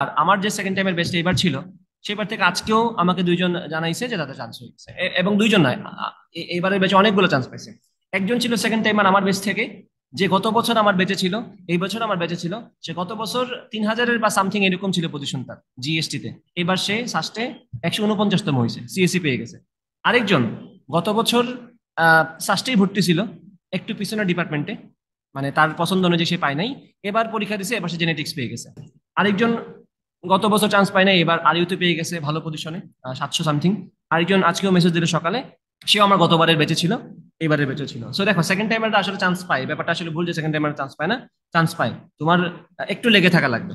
আর আমার যে সেকেন্ড টাইমের বেস্ট এবার ছিল, সেবার থেকে আজকেও আমাকে দুইজন জানাইছে যে তাদের চান্স হয়ে গেছে। এবং দুইজন নয়, এবারের বেঁচে অনেকগুলো চান্স পাইছে। একজন ছিল সেকেন্ড টাইমার আমার বেস্ট থেকে, যে গত বছর আমার বেঁচে ছিল, এই বছর আমার বেঁচে ছিল। সে গত বছর 3000-এর বা সামথিং এরকম ছিল পজিশন তার জিএসটি তে। এবার সে সাস্টে 149তম হয়েছে, সিএসসি পেয়ে গেছে। আরেকজন গত বছর সাস্টেই ভর্তি ছিল, একটু পিছনের ডিপার্টমেন্টে, মানে তার পছন্দ অনুযায়ী সে পায় নাই। এবার পরীক্ষা দিছে, এবার সে জেনেটিক্স পেয়ে গেছে। আরেকজন গত বছর চান্স পায় নাই, এবার আরিউতে পেয়ে গেছে ভালো পজিশনে, 700 সামথিং। আরেকজন আজকেও মেসেজ দিল সকালে, সেও আমার গতবারের বেঁচে ছিল, এবারে বেঁচে ছিল। সো দেখো, সেকেন্ড টাইমারটা আসলে চান্স পায়, ব্যাপারটা আসলে ভুল যে সেকেন্ড টাইমার চান্স পায় না, চান্স পায়। তোমার একটু লেগে থাকা লাগবে।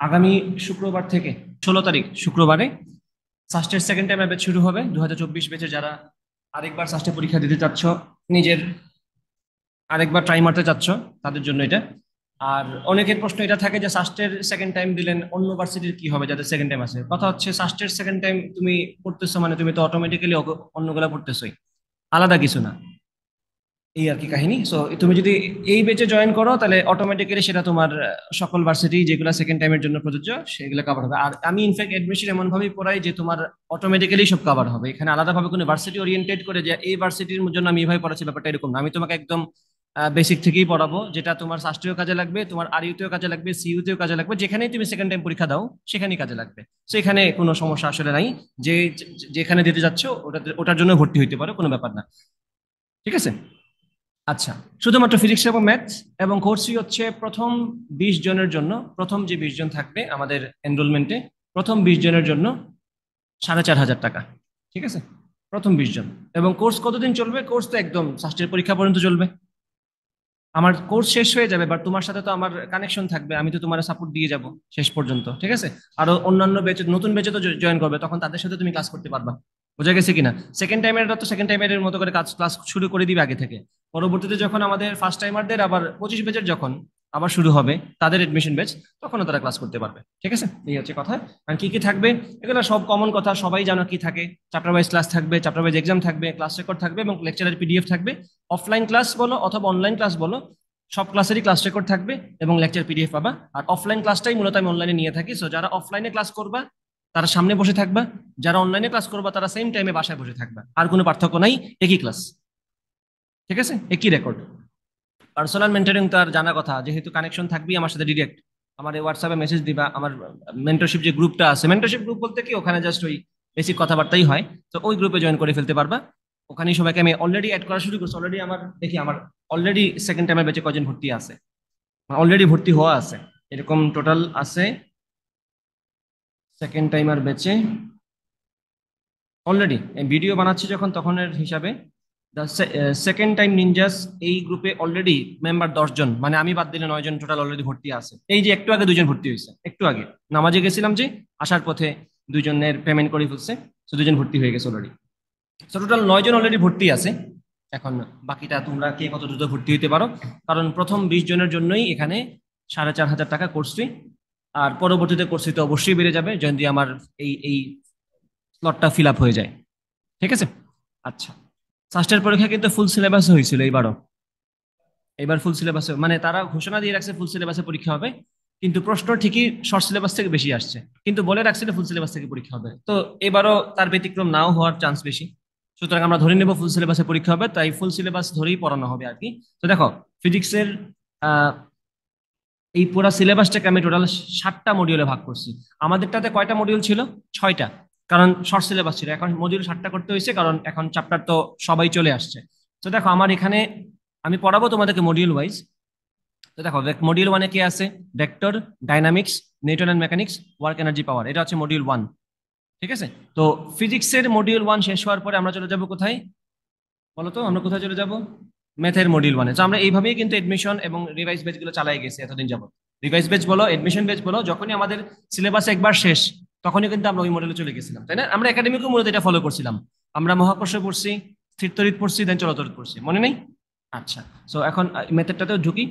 আগামী শুক্রবার থেকে 16 তারিখ শুক্রবারে সাস্টের সেকেন্ড টাইম ব্যাচ শুরু হবে। 2024 ব্যাচে যারা আরেকবার সাস্টে পরীক্ষা দিতে চাচ্ছ, নিজের আরেকবার ট্রাই মারতে চাচ্ছ, তাদের জন্য এটা। আর অনেকের প্রশ্ন এটা থাকে যে সাস্টের সেকেন্ড টাইম দিলেন অন্য ভার্সিটির কি হবে যাদের সেকেন্ড টাইম আছে। কথা হচ্ছে, সাস্টের সেকেন্ড টাইম তুমি পড়তেছো মানে তুমি তো অটোমেটিক্যালি অন্যগুলা পড়তেছোই, আলাদা কিছু না। এই আর কি কাহিনী। সো তুমি যদি এই বেচে জয়েন করো, তাহলে অটোমেটিক্যালি সেটা তোমার সকল ভার্সিটি যেগুলো সেকেন্ড টাইমের জন্য প্রযোজ্য সেগুলো কভার হবে। আর আমি ইনফ্যাক্ট এডমিশন এমন ভাবেই পড়াই যে তোমার অটোমেটিক্যালি সব কভার হবে। এখানে আলাদাভাবে কোনো ভার্সিটি ওরিয়েন্টেড করে যে এই ভার্সিটির জন্য আমি এইভাবে পড়াচ্ছি, ব্যাপারটা এরকম না। আমি তোমাকে একদম বেসিক থেকেই পড়াবো, যেটা তোমার শাস্ত্রীয় কাজে লাগবে, তোমার আরিউতেও কাজে লাগবে, সিইউতেও কাজে লাগবে, যেখানেই তুমি সেকেন্ড টাইম পরীক্ষা দাও সেখানেই কাজে লাগবে। তো এখানে কোনো সমস্যা আসলে নাই। যে যেখানে দিতে যাচ্ছ ওটার জন্য ভর্তি হইতে পারো, কোনো ব্যাপার না। ঠিক আছে। আচ্ছা, শুধুমাত্র ফিজিক্স এবং ম্যাথস এবং কোর্সই হচ্ছে প্রথম 20 জনের জন্য। প্রথম যে 20 জন থাকবে আমাদের এনরোলমেন্টে, প্রথম 20 জনের জন্য 4500 টাকা। ঠিক আছে, প্রথম 20 জন। এবং কোর্স কতদিন চলবে? কোর্স তো একদম ষষ্ঠের পরীক্ষা পর্যন্ত চলবে। আমার কোর্স শেষ হয়ে যাবে, বাট তোমার সাথে তো আমার কানেকশন থাকবে, আমি তো তোমার সাপোর্ট দিয়ে যাব শেষ পর্যন্ত। ঠিক আছে। আরো অন্যান্য ব্যাচে, নতুন ব্যাচে তো জয়েন করবে, তখন তাদের সাথে তুমি ক্লাস করতে পারবা। বোঝা গেছে কিনা? সেকেন্ড টাইমের তো সেকেন্ড টাইমের মতো করে কাজ ক্লাস শুরু করে দিবে আগে থেকে। পরবর্তীতে যখন আমাদের ফার্স্ট টাইমারদের আবার 25 ব্যাচের যখন আবার শুরু হবে, তাদের এডমিশন ব্যাচ, তখনও তারা ক্লাস করতে পারবে। ঠিক আছে, এই হচ্ছে কথা। আর কি কি থাকবে, এগুলো সব কমন কথা, সবাই জানো কি থাকে। চ্যাপ্টার ওয়াইজ ক্লাস থাকবে, চ্যাপ্টার ওয়াইজ এক্সাম থাকবে, ক্লাস রেকর্ড থাকবে এবং লেকচারের পিডিএফ থাকবে। অফলাইন ক্লাস বলো অথবা অনলাইন ক্লাস বলো, সব ক্লাসেরই ক্লাস রেকর্ড থাকবে এবং লেকচার পিডিএফ পাবা। আর অফলাইন ক্লাসটাই মূলত আমি অনলাইনে নিয়ে থাকি। সো যারা অফলাইনে ক্লাস করবা তারা সামনে বসে থাকবা, যারা অনলাইনে ক্লাস করবা তারা সেম টাইমে বাসায় বসে থাকবা। আর কোনো পার্থক্য নাই, একই ক্লাস। ঠিক আছে, একই রেকর্ড। পার্সোনাল মেন্টরিং তো আর জানা কথা, যেহেতু কানেকশন থাকবেই আমার সাথে ডিরেক্ট। আমার হোয়াটসঅ্যাপে মেসেজ দিবা। আমার মেন্টরশিপ যে গ্রুপটা আছে, মেন্টরশিপ গ্রুপ বলতে কি, ওখানে জাস্ট ওই বেসিক কথাবার্তাই হয়। তো ওই গ্রুপে জয়েন করে ফেলতে পারবা। ওখানেই সবাইকে আমি অলরেডি অ্যাড করা শুরু করছি। অলরেডি আমার দেখি, আমার অলরেডি সেকেন্ড টাইমের ব্যাচে কজন ভর্তি আছে, অলরেডি ভর্তি হওয়া আছে। এরকম টোটাল আছে সেকেন্ড টাইমার ব্যাচে অলরেডি, ভিডিও বানাচ্ছি যখন তখনের হিসাবে, সেকেন্ড টাইম নিনজাস এই গ্রুপে অলরেডি মেম্বার 10 জন, মানে আমি বাদ দিলে 9 জন টোটাল অলরেডি ভর্তি আছে। এই যে একটু আগে 2 জন ভর্তি হয়েছে, একটু আগে নামাজে গেছিলাম যে, আসার পথে 2 জনের পেমেন্ট করে ফেলছে। তো 2 জন ভর্তি হয়ে গেছে অলরেডি। তো টোটাল 9 জন অলরেডি ভর্তি আছে। এখন বাকিটা তোমরা কে কত দ্রুত ভর্তি হতে পারো, কারণ প্রথম 20 জনের জন্যই এখানে 4500 টাকা কোর্স ফি। আর পরবর্তীতে কোর্স ফি তো অবশ্যই বেড়ে যাবে যদি আমার এই এই স্লটটা ফিল আপ হয়ে যায়। ঠিক আছে। আচ্ছা, ফার্স্টের পরীক্ষা কিন্তু ফুল সিলেবাস হয়েছিল এইবারও। এবার ফুল সিলেবাসে, মানে তারা ঘোষণা দিয়ে রাখছে ফুল সিলেবাসে পরীক্ষা হবে, কিন্তু প্রশ্ন ঠিকই শর্ট সিলেবাস থেকে বেশি আসছে, কিন্তু বলে রাখছিল ফুল সিলেবাস থেকে পরীক্ষা হবে। তো এবারও তার ব্যতিক্রম নাও হওয়ার চান্স বেশি। সুতরাং আমরা ধরে নেব ফুল সিলেবাসে পরীক্ষা হবে, তাই ফুল সিলেবাস ধরেই পড়ানো হবে আর কি। তো দেখো, ফিজিক্সের আহ এই পুরো সিলেবাসটাকে আমি টোটাল 7টা মডিউলে ভাগ করছি। আমাদেরটাতে কয়টা মডিউল ছিল? 6টা। কারণ শর্ট সিলেবাস ছিল, এখন মডিউল 7টা করতে হয়েছে, কারণ এখন চ্যাপ্টার তো সবাই চলে আসছে। তো দেখো, আমার এখানে আমি পড়াবো তোমাদেরকে মডিউল ওয়াইজ। তো দেখো, মডিউল ওয়ানে কি আছে? Vector, dynamics, Newton and mechanics, work energy পাওয়ার, এটা হচ্ছে মডিউল 1। ঠিক আছে। তো ফিজিক্সের মডিউল 1 শেষ হওয়ার পরে আমরা চলে যাব কোথায় বলো তো? আমরা কোথায় চলে যাব? ম্যাথের মডিউল 1-এ। তো আমরা এইভাবেই কিন্তু এডমিশন এবং রিভাইজ ব্যাচ গুলো চালাই গেছি এতদিন যাবত। রিভাইজ ব্যাচ বলো, এডমিশন ব্যাচ বলো, যখনই আমাদের সিলেবাস একবার শেষ, তখনই কিন্তু আমরা ওই মডেলে চলে গেছিলাম, তাই না? আমরা একাডেমিকও মূলত এটা ফলো করছিলাম। আমরা মহাকর্ষ পড়ছি, স্থিরতড়িৎ পড়ছি, দেন চলতড়িৎ পড়ছি, মনে নেই? আচ্ছা। সো এখন মেথডটাতেও ঢুকি।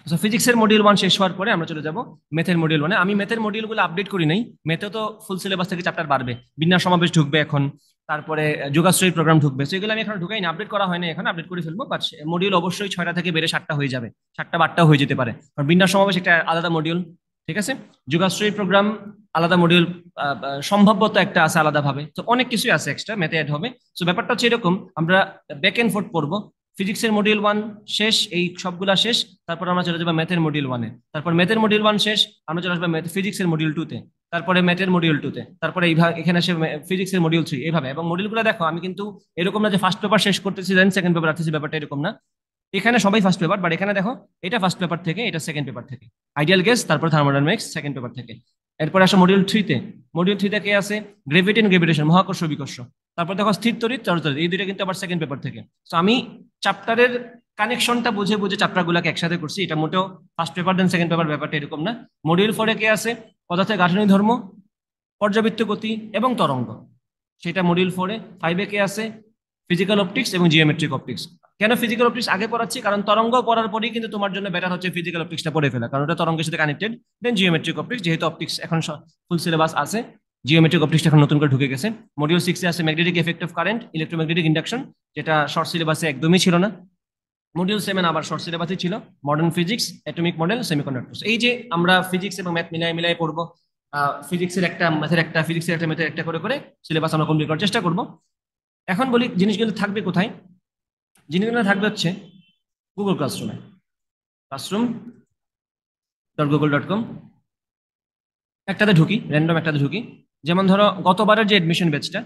সো ফিজিক্সের মডিউল 1 শেষ হওয়ার পরে আমরা চলে যাব ম্যাথের মডিউল 1-এ। আমি ম্যাথের মডিউলগুলো আপডেট করি নাই, ম্যাথে তো ফুল সিলেবাস থেকে চ্যাপ্টার বাড়বে, বিন্যাস সমাবেশ ঢুকবে এখন। তারপরে যোগাশ্রয়ী প্রোগ্রাম ঢুকবে। তো এগুলো আমি এখন ঢুকাইনি, আপডেট করা হয়নি, এখন আপডেট করে ফেলবো। বাট মডিউল অবশ্যই 6টা থেকে বেড়ে 7টা হয়ে যাবে, 7টা বা 8টা হয়ে যেতে পারে, কারণ বিন্যাস সমাবেশ একটা আলাদা মডিউল। ঠিক আছে, যোগাশ্রয়ী প্রোগ্রাম আলাদা মডিউল, সম্ভাব্যত একটা আছে আলাদাভাবে। তো অনেক কিছুই আছে এক্সট্রা, ম্যাথে অ্যাড হবে। তো ব্যাপারটা হচ্ছে এরকম, আমরা ব্যাক এন্ড ফোর্থ পড়বো। ফিজিক্সের মডিউল 1 শেষ, এই সবগুলা শেষ, তারপর আমরা চলে যাবো ম্যাথের মডিউল 1-এ। তারপর ম্যাথের মডিউল 1 শেষ, আমরা চলে আসবো ফিজিক্সের মডিউল 2-তে, তারপরে ম্যাথের মডিউল 2-তে, তারপরে এইভাবে এখানে আসে ফিজিক্সের মডিউল 3, এইভাবে। এবং মডিউলগুলো দেখো, আমি কিন্তু এরকম না যে ফার্স্ট পেপার শেষ করতেছি দেন সেকেন্ড পেপার রাখতেছি, ব্যাপারটা এরকম না। এখানে সবাই ফার্স্ট পেপার, বাট এখানে দেখো এটা ফার্স্ট পেপার থেকে, এটা সেকেন্ড পেপার থেকে। আইডিয়াল গেস, তারপর থার্মোডাইনামিক্স সেকেন্ড পেপার থেকে। এরপর আসো মডিউল 3-তে। মডিউল 3-তে কে আছে? গ্রেভিটি এন্ড গ্রেভিটেশন, মহাকর্ষ বিকর্ষ। তারপর দেখো স্থির তড়িৎ, জড় তড়িৎ, এই দুইটা কিন্তু আবার সেকেন্ড পেপার থেকে। তো আমি চ্যাপ্টারের কানেকশনটা বুঝে বুঝে চ্যাপ্টার গুলাকে একসাথে করছি, এটা মোটেও first paper then second paper ব্যাপারটা এরকম না। মডিউল 4-এ কে আছে? পদার্থের গাঠনিক ধর্ম, পর্যাবৃত্ত গতি এবং তরঙ্গ, সেটা মডিউল 4-এ। 5-এ কে আছে? ফিজিক্যাল অপটিক্স এবং জিওমেট্রিক অপটিক্স। কেন ফিজিক্যাল অপটিক্স আগে পড়াচ্ছি? কারণ তরঙ্গ পড়ার পরেই কিন্তু তোমার জন্য বেটার হচ্ছে ফিজিক্যাল অপটিক্সটা পড়ে ফেলা, কারণ ওটা তরঙ্গের সাথে কানেক্টেড। দেন জিওমেট্রিক অপটিক্স, যেহেতু অপটিক্স এখন ফুল সিলেবাস আছে, জিওমেট্রিক অপটিক্স এখন নতুন করে ঢুকে গেছে। মডিউল 6-এ আছে magnetic effect of current, electromagnetic induction, যেটা শর্ট সিলেবাসে একদমই ছিল না। মডিউল 7 আবার শর্ট সিলেবাসে ছিল, modern physics, atomic model, semiconductors. এই যে আমরা ফিজিক্স এবং ম্যাথ মিলাই মিলাই পড়বো, ফিজিক্সের একটা, ম্যাথের একটা, ফিজিক্সের একটা, ম্যাথের একটা করে করে সিলেবাস আমরা কমপ্লিট করার চেষ্টা করব। এখন বলি জিনিসগুলো থাকবে কোথায়। জিনিসগুলো থাকবে হচ্ছে গুগল ক্লাসরুমে, classroom.google.com। একটাতে ঢুকি, র্যান্ডম একটাতে ঢুকি। যেমন ধরো গতবারের যে এডমিশন ব্যাচটা,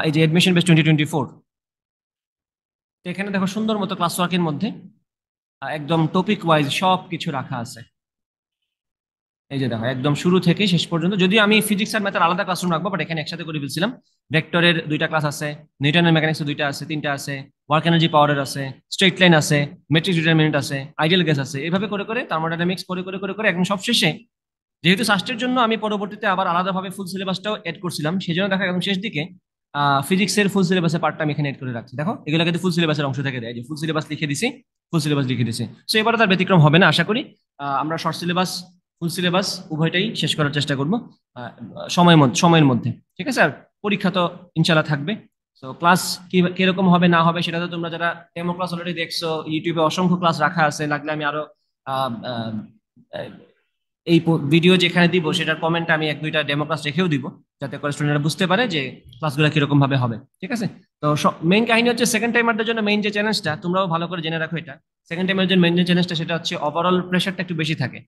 এই যে এডমিশন ব্যাচ 2024, তো এখানে দেখো সুন্দর মতো ক্লাস ওয়ার্কের মধ্যে একদম টপিক ওয়াইজ সব কিছু রাখা আছে। এই যে দেখো একদম শুরু থেকে শেষ পর্যন্ত, যদিও আমি ফিজিক্স আর ম্যাথের আলাদা ক্লাসরুম রাখবো, বাট এখানে একসাথে করে ফেলছিলাম। ভেক্টরের 2টা ক্লাস আছে, নিউটনের মেকানিক্সের 2টা আছে, 3টা আছে, ওয়ার্ক এনার্জি পাওয়ারের আছে, স্ট্রেট লাইন আছে, ম্যাট্রিক্স ডিটারমিনেন্ট আছে, আইডিয়াল গ্যাস আছে, এইভাবে করে করে থার্মোডাইনামিক্স করে করে করে করে একদম সব শেষে, যেহেতু সাস্টের জন্য আমি পরবর্তীতে আবার আলাদাভাবে ফুল সিলেবাসটাও এড করছিলাম, সেই জন্য দেখা একদম শেষ দিকে ফিজিক্সের ফুল সিলেবাসের পার্টটা আমি এখানে এড করে রাখছি। দেখো এগুলো কিন্তু ফুল সিলেবাসের অংশ থেকে দেয়, যে ফুল সিলেবাস লিখে দিছি, ফুল সিলেবাস লিখে দিছি। সো এবারে তার ব্যতিক্রম হবে না আশা করি। আমরা শর্ট সিলেবাস, ফুল সিলেবাস উভয়টাই শেষ করার চেষ্টা করব সময়ের মধ্যে। ঠিক আছে, আর পরীক্ষা তো ইনশাল্লাহ থাকবে। তো ক্লাস কি কিরকম হবে না হবে সেটা তো তোমরা যারা ডেমো ক্লাস অলরেডি দেখছো, ইউটিউবে অসংখ্য ক্লাস রাখা আছে, লাগলে আমি আরো আহ, আহ, এই ভিডিও যেখানে দিব সেটার কমেন্টে আমি 1-2টা ডেমো ক্লাস রেখেও দিব, যাতে করে স্টুডেন্টরা বুঝতে পারে যে ক্লাসগুলো কিরকম ভাবে হবে। ঠিক আছে, তো মেইন কাহিনী হচ্ছে সেকেন্ড টাইমারদের জন্য মেইন যে চ্যালেঞ্জটা, তোমরাও ভালো করে জেনে রাখো, এটা সেকেন্ড টাইমের জন্য মেইন যে চ্যালেঞ্জটা সেটা হচ্ছে ওভারঅল প্রেশারটা একটু বেশি থাকে,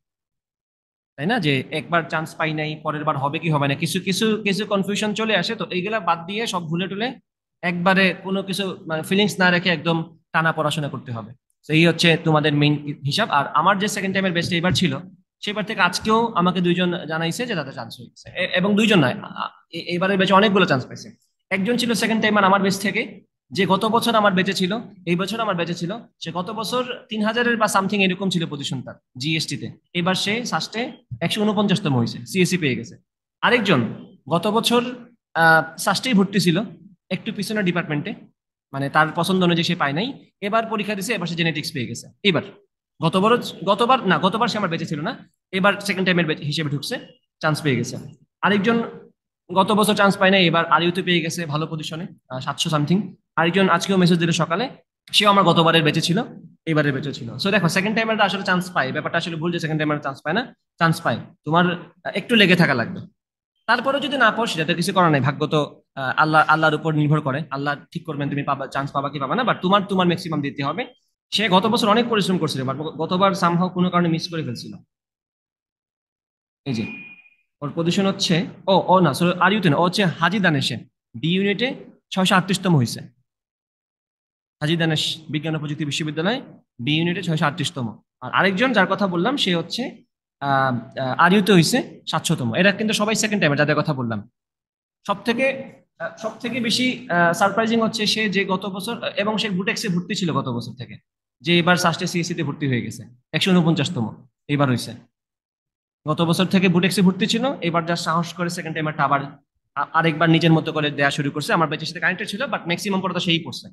তাই না? যে একবার চান্স পাই নাই, পরের বার হবে কি হবে না, কিছু কিছু কিছু কনফিউশন চলে আসে। তো এইগুলা বাদ দিয়ে সব ভুলে টুলে একবারে কোনো কিছু মানে ফিলিংস না রেখে একদম টানা পড়াশোনা করতে হবে। তো এই হচ্ছে তোমাদের মেইন হিসাব। আর আমার যে সেকেন্ড টাইমের বেস্ট এবার ছিল, সেবার থেকে আজকেও আমাকে 2জন জানাইছে যে তাদের চান্স হয়ে গেছে, এবং 2জন নয়, এবারের বেঁচে অনেকগুলো চান্স পাইছে। একজন ছিল সেকেন্ড টাইমার আমার বেস্ট থেকে, যে গত বছর আমার বেঁচে ছিল, এই বছর আমার বেঁচে ছিল। সে গত বছর 3000-এর বা সামথিং এরকম ছিল পজিশন তার জিএসটি তে, এবার সে সাস্টে 149তম হয়েছে, সিএসসি পেয়ে গেছে। আরেকজন গত বছর সাস্টেই ভর্তি ছিল, একটু পিছনের ডিপার্টমেন্টে, মানে তার পছন্দ অনুযায়ী সে পায় নাই, এবার পরীক্ষা দিছে, এবার সে জেনেটিক্স পেয়ে গেছে। এবার গতবার গতবার সে আমার বেঁচে ছিল না, এবার সেকেন্ড টাইমের হিসেবে ঢুকছে, চান্স পেয়ে গেছে। আরেকজন গত বছর চান্স পায় না, এবার আরিউতে পেয়ে গেছে ভালো পজিশনে, 700 সামথিং। আরেকজন আজকেও মেসেজ দিল সকালে, সেও আমার গতবারের বেঁচে ছিল, এবারে বেঁচে ছিল। সো দেখো সেকেন্ড টাইমারটা আসলে চান্স পায়, ব্যাপারটা আসলে ভুল যে সেকেন্ড টাইমার চান্স পায় না, চান্স পায়। তোমার একটু লেগে থাকা লাগবে। তারপরে যদি না পাও সেটা তো কিছু করার নাই, ভাগ্য তো আল্লাহর উপর নির্ভর করে, আল্লাহ ঠিক করবেন তুমি পাবা, চান্স পাবা কি পাবা না, বাট তোমার তোমার ম্যাক্সিমাম দিতে হবে। সে গত বছর অনেক পরিশ্রম করছিল, বাট গতবার সামহাও কোনো কারণে মিস করে ফেলছিল। এই যে ওর পজিশন হচ্ছে, ও ও না সরি, আর ইউতে না, ও হচ্ছে হাজি দানেশে, বি ইউনিটে 638তম হয়েছে। হাজি দানেশ বিজ্ঞান ও প্রযুক্তি বিশ্ববিদ্যালয়, বি ইউনিটে 638তম। আর আরেকজন যার কথা বললাম সে হচ্ছে আর ইউতে হয়েছে 700তম। এরা কিন্তু সবাই সেকেন্ড টাইমে যাদের কথা বললাম। সব থেকে বেশি সারপ্রাইজিং হচ্ছে সে যে গত বছর, এবং সে বুটেক্সে ভর্তি ছিল গত বছর থেকে, যে এবার সাস্টে সিএসসি তে ভর্তি হয়ে গেছে, 149তম এবার হয়েছে। গত বছর থেকে বুটেক্সে ভর্তি ছিল, এবার যা সাহস করে সেকেন্ড টাইমারটা আবার আরেকবার নিজের মতো করে দেওয়া শুরু করছে। আমার ব্যাচের সাথে কানেক্টেড ছিল, বাট ম্যাক্সিমাম পরে তো সেই পড়ছে।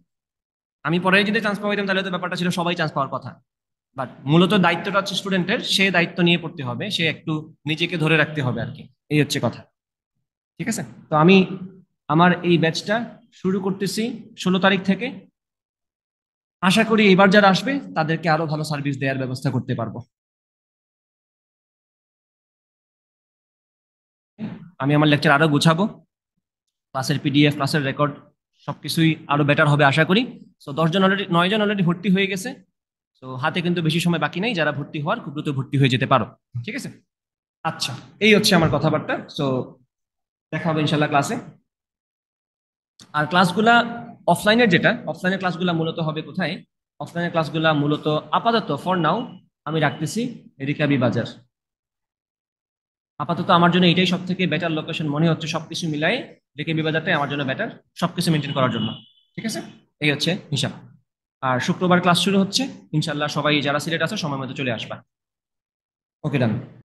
আমি পরে যদি চান্স পাইতাম তাহলে তো ব্যাপারটা ছিল সবাই চান্স পাওয়ার কথা, বাট মূলত দায়িত্বটা হচ্ছে স্টুডেন্টের, সে দায়িত্ব নিয়ে পড়তে হবে, সে একটু নিজেকে ধরে রাখতে হবে আর কি, এই হচ্ছে কথা। ঠিক আছে, তো আমি আমার এই ব্যাচটা শুরু করতেছি 16 তারিখ থেকে। আশা করি এবার যারা আসবে তাদেরকে আরো ভালো সার্ভিস দেওয়ার ব্যবস্থা করতে পারবো। আমি আমার লেকচার আরো গুছাবো, ক্লাসের পিডিএফ, ক্লাসের রেকর্ড সবকিছুই আরো বেটার হবে আশা করি। তো 10 জন অলরেডি, 9 জন অলরেডি ভর্তি হয়ে গেছে। তো হাতে কিন্তু বেশি সময় বাকি নেই, যারা ভর্তি হওয়ার খুব দ্রুত ভর্তি হয়ে যেতে পারো। ঠিক আছে, আচ্ছা, এই হচ্ছে আমার কথাবার্তা। তো দেখা হবে ইনশাল্লাহ ক্লাসে। আর ক্লাসগুলা অফলাইনের, যেটা অফলাইনের ক্লাসগুলা মূলত হবে কোথায়? অফলাইনের ক্লাসগুলা মূলত আপাতত ফর নাও আমি রাখতেছি রিকাবি বাজার। আপাতত আমার জন্য এটাই সব থেকে বেটার লোকেশন মনে হচ্ছে, সবকিছু মিলাই রিকাবি বাজারটাই আমার জন্য বেটার, সবকিছু মেনটেন করার জন্য। ঠিক আছে, এই হচ্ছে হিসাব। আর শুক্রবার ক্লাস শুরু হচ্ছে, ইনশাল্লাহ সবাই যারা সিলেট আছে সময় মতো চলে আসবা। ওকে, ডান।